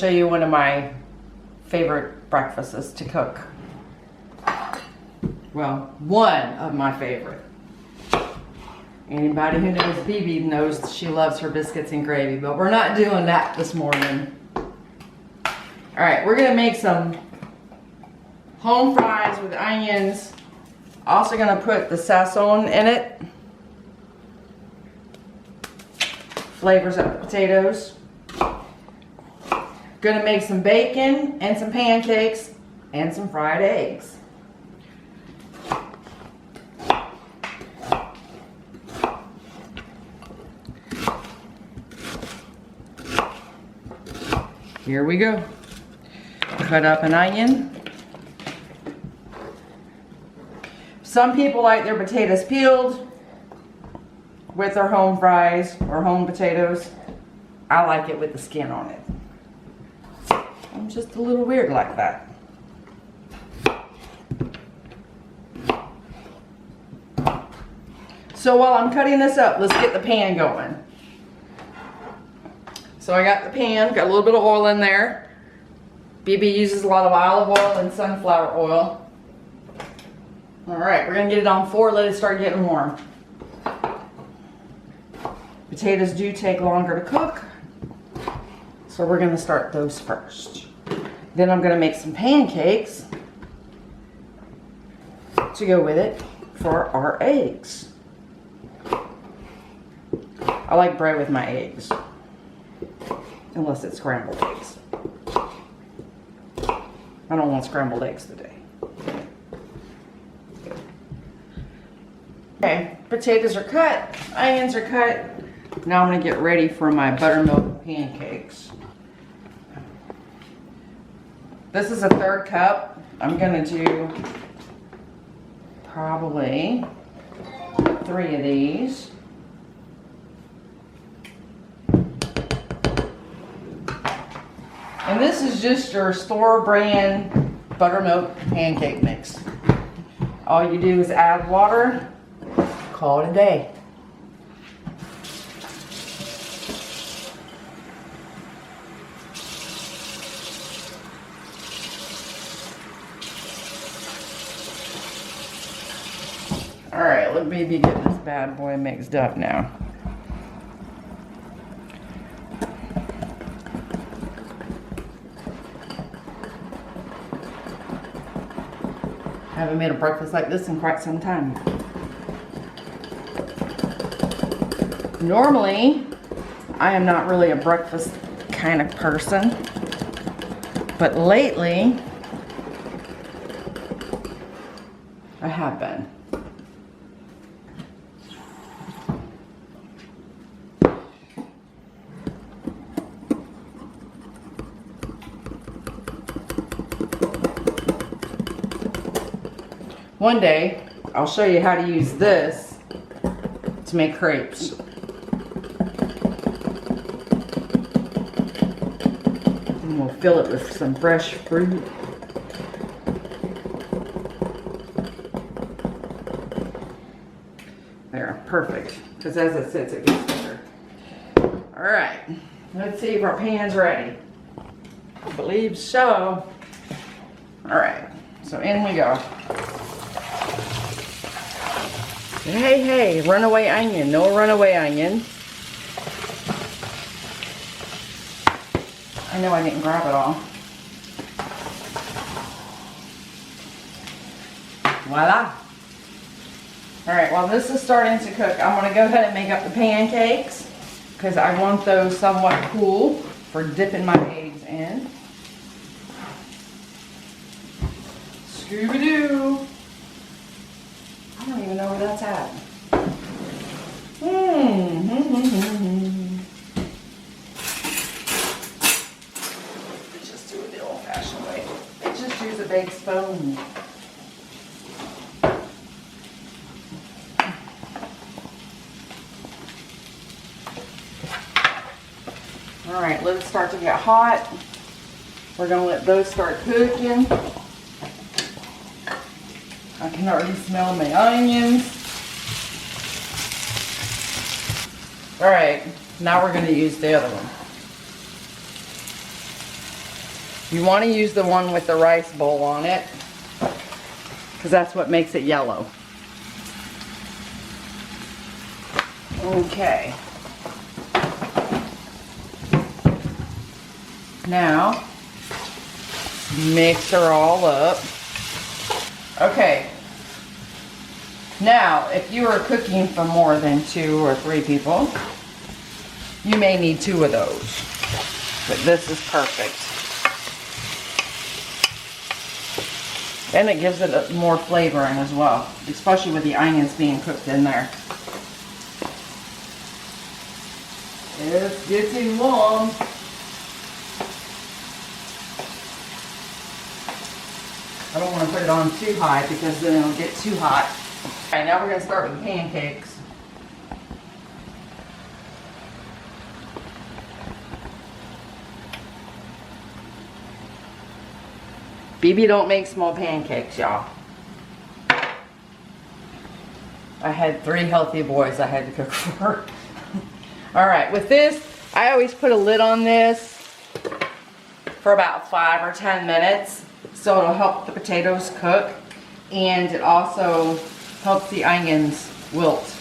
show you one of my favorite breakfasts to cook. Well, one of my favorite. Anybody who knows BB knows she loves her biscuits and gravy, but we're not doing that this morning. All right, we're gonna make some home fries with onions. Also gonna put the Sazon in it. Flavors up the potatoes. Gonna make some bacon and some pancakes and some fried eggs. Here we go. Cut up an onion. Some people like their potatoes peeled with their home fries or home potatoes. I like it with the skin on it. I'm just a little weird like that. So while I'm cutting this up, let's get the pan going. So I got the pan, got a little bit of oil in there. BB uses a lot of olive oil and sunflower oil. All right, we're gonna get it on 4, let it start getting warm. Potatoes do take longer to cook, so we're gonna start those first. Then I'm gonna make some pancakes to go with it for our eggs. I like bread with my eggs. Unless it's scrambled eggs. I don't want scrambled eggs today. Okay, potatoes are cut, onions are cut. Now I'm gonna get ready for my buttermilk pancakes. This is a 1/3 cup. I'm gonna do probably 3 of these. And this is just your store brand buttermilk pancake mix. All you do is add water, call it a day. All right, let me get this bad boy mixed up now. I haven't made a breakfast like this in quite some time. Normally, I am not really a breakfast kind of person, but lately, I have been. One day, I'll show you how to use this to make crepes. And we'll fill it with some fresh fruit. There, perfect. Because as it sits, it gets better. Alright, let's see if our pan's ready. I believe so. Alright, so in we go. Hey, hey, runaway onion. No runaway onion. I know I didn't grab it all. Voila. Alright, while this is starting to cook, I'm going to go ahead and make up the pancakes because I want those somewhat cool for dipping my eggs in. Scooby-Doo. I don't even know where that's at. Let's just do it the old-fashioned way. Let's just use a big spoon. All right, let it start to get hot. We're gonna let those start cooking. I can already smell my onions. All right, now we're gonna use the other one. You want to use the one with the rice bowl on it, because that's what makes it yellow. Okay. Now, mix her all up. Okay. Now, if you are cooking for more than 2 or 3 people, you may need 2 of those. But this is perfect. And it gives it more flavoring as well, especially with the onions being cooked in there. It's getting warm. I don't want to put it on too high because then it'll get too hot. Alright, now we're going to start with the pancakes. BB don't make small pancakes, y'all. I had 3 healthy boys I had to cook for. Alright, with this, I always put a lid on this for about 5 or 10 minutes. So it'll help the potatoes cook. And it also helps the onions wilt.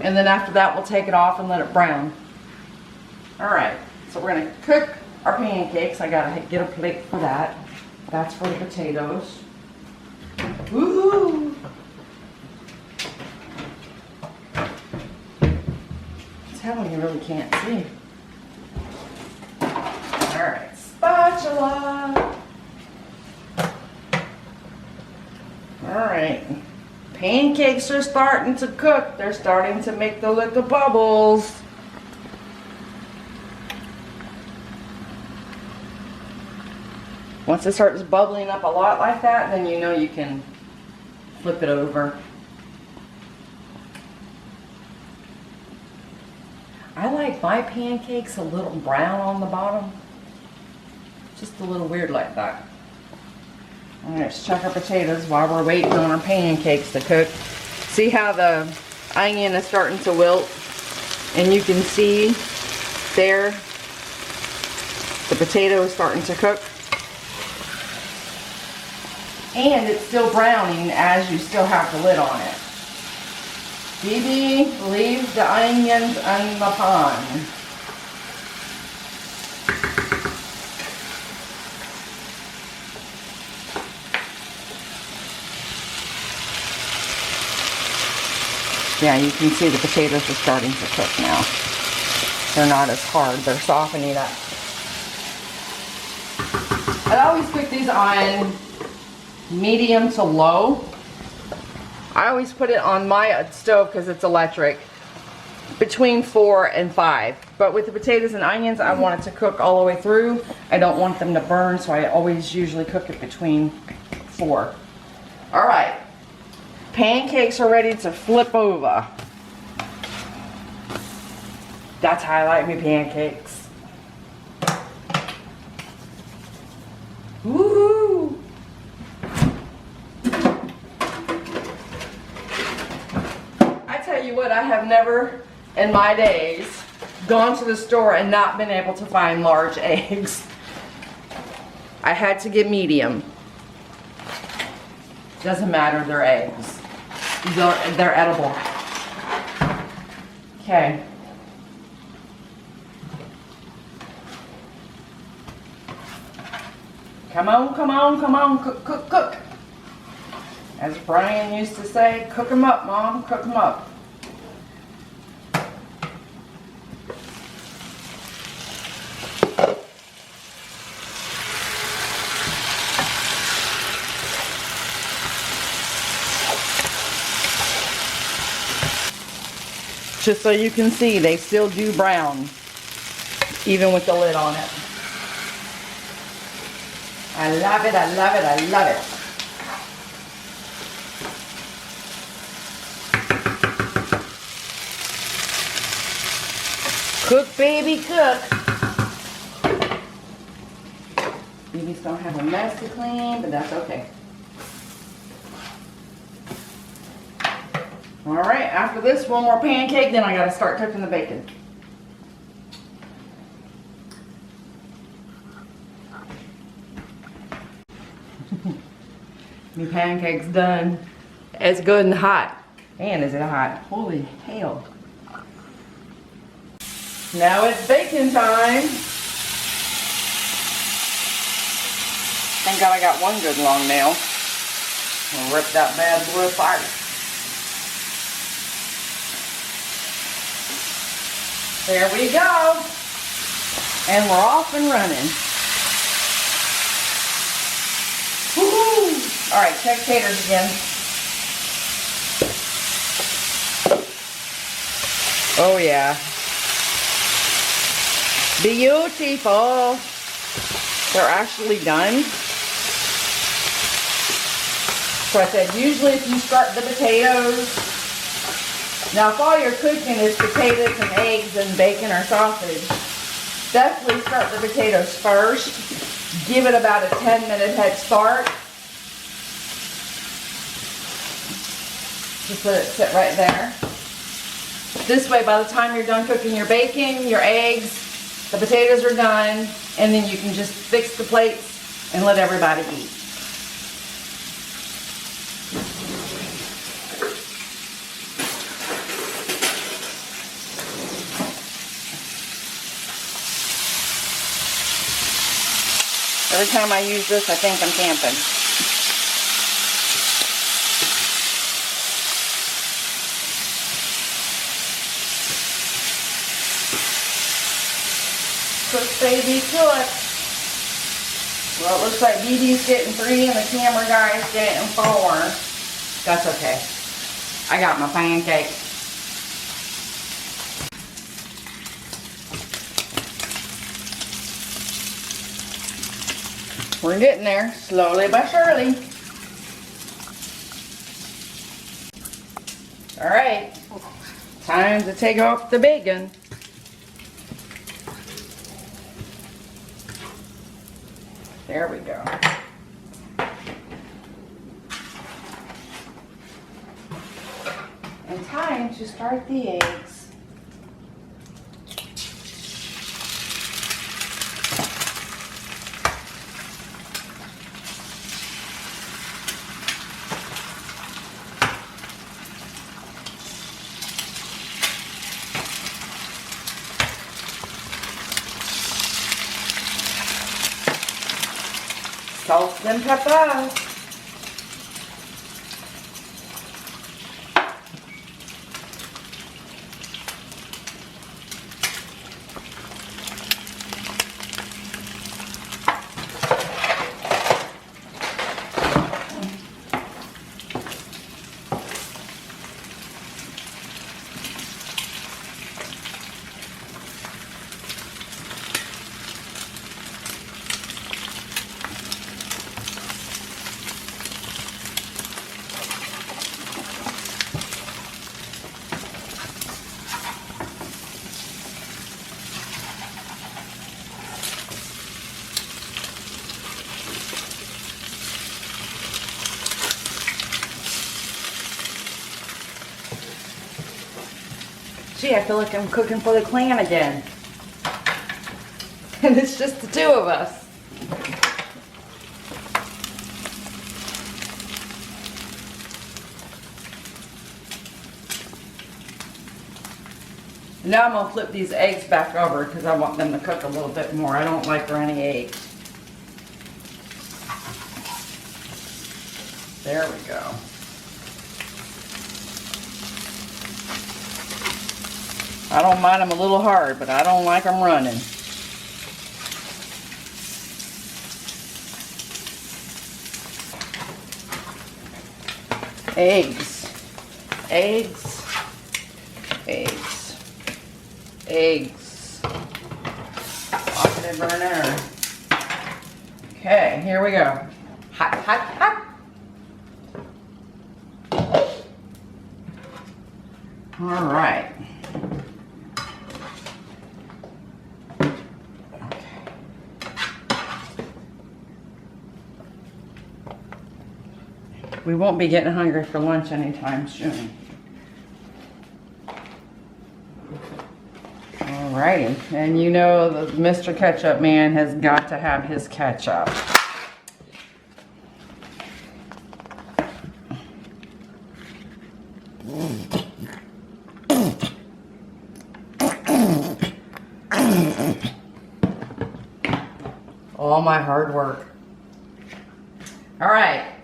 And then after that, we'll take it off and let it brown. Alright, so we're going to cook our pancakes. I got to get a plate for that. That's for the potatoes. Woohoo! Tell me you really can't see. Alright, spatula. Alright. Pancakes are starting to cook. They're starting to make the little bubbles. Once it starts bubbling up a lot like that, then you know you can flip it over. I like my pancakes a little brown on the bottom. Just a little weird like that. Alright, let's check our potatoes while we're waiting on our pancakes to cook. See how the onion is starting to wilt? And you can see there the potato is starting to cook. And it's still browning as you still have the lid on it. BB, leave the onions in the pan. Yeah, you can see the potatoes are starting to cook now. They're not as hard, they're softening up. I always cook these on medium to low. I always put it on my stove because it's electric between 4 and 5. But with the potatoes and onions, I want it to cook all the way through. I don't want them to burn, so I always usually cook it between 4. Alright, pancakes are ready to flip over. That's how I like my pancakes. Woohoo! What, I have never in my days gone to the store and not been able to find large eggs. I had to get medium. Doesn't matter, they're eggs. They're edible. Okay. Come on, come on, come on, cook, cook, cook. As Brian used to say, cook them up, Mom, cook them up. Just so you can see, they still do brown, even with the lid on it. I love it, I love it, I love it. Cook, baby, cook. Baby's gonna have a mess to clean, but that's okay. Alright, after this, one more pancake, then I gotta start cooking the bacon. Your pancake's done. It's good and hot. Man, is it hot. Holy hell. Now it's baking time. Thank God I got one good long nail. I'll rip that bad boy apart. There we go. And we're off and running. Woohoo! Alright, check taters again. Oh yeah. Beautiful. They're actually done. So I said, usually if you start the potatoes, now if all you're cooking is potatoes and eggs and bacon or sausage, definitely start the potatoes first. Give it about a 10-minute head start. Just let it sit right there. This way, by the time you're done cooking your bacon, your eggs, the potatoes are done, and then you can just fix the plates and let everybody eat. Every time I use this, I think I'm camping. Cook, baby, cook. Well, it looks like Dee Dee's getting 3 and the camera guy's getting 4. That's okay. I got my pancake. We're getting there, slowly but surely. All right, time to take off the bacon. There we go. And time to start the eggs. Salt and pepper. Gee, I feel like I'm cooking for the clan again. And it's just the 2 of us. Now I'm going to flip these eggs back over because I want them to cook a little bit more. I don't like runny eggs. There we go. I don't mind them a little hard, but I don't like them running. Eggs. Eggs. Eggs. Eggs. Off the burner. Okay, here we go. Hot, hot, hot. All right. We won't be getting hungry for lunch anytime soon. Alrighty, and you know the Mr. Ketchup Man has got to have his ketchup. All my hard work. All right.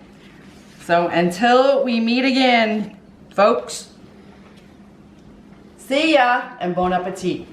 So until we meet again, folks, see ya and bon appetit.